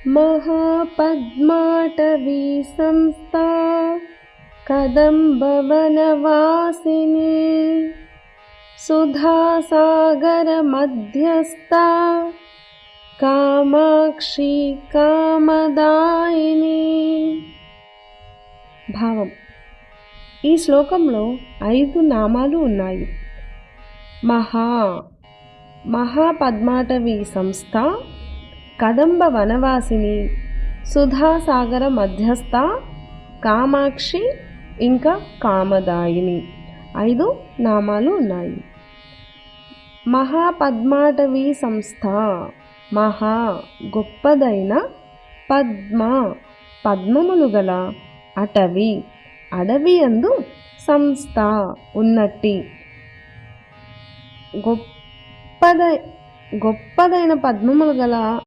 महापद्माटवी संस्था कदम्बवनवासिनी सुधासागर मध्यस्था कामाक्षी कामदायिनी। భావం: ఈ శ్లోకంలో 5 నామాలు ఉన్నాయి. మహాపద్మాటవీ సంస్థ, కదంబ వనవాసిని, సుధాసాగర మధ్యస్థ, కామాక్షి, ఇంకా కామదాయిని. 5 నామాలు ఉన్నాయి. మహాపద్మాటవీ సంస్థ, మహా గొప్పదైన, పద్మ పద్మములు గల, అటవీ అడవి యందు, సంస్థ ఉన్నట్టి, గొప్పదైన పద్మములు గల